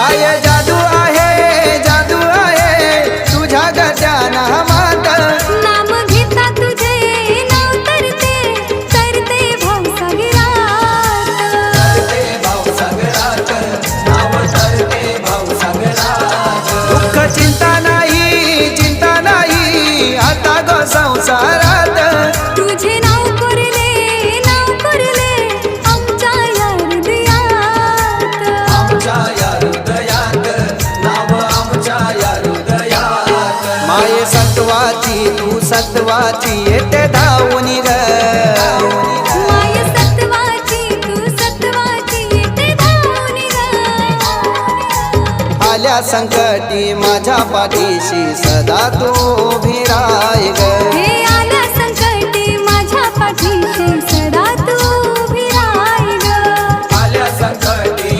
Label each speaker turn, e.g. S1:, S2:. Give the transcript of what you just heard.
S1: माये जादू आहे तुझ्या गजानामात
S2: नाम घेता तुझे नाव तरते भावसागरात
S1: नाव तरते भावसागरात दुःख चिंता नाही आता ग संसारात
S2: तुझे नाव करले आमच्या या हृदयात
S1: नाव आमच्या या हृदयात माये सत्वाची तू सत्वाची येते धावूनी ग
S2: माय सत्वाची तू सत्वाची येते धावूनी ग
S1: आल्या संकटी माझ्या पाठीशी सदा तू उभी राय ग
S2: हे आल्या संकटी माझ्या पाठीशी सदा तू उभी राही ग
S1: आल्या संकटी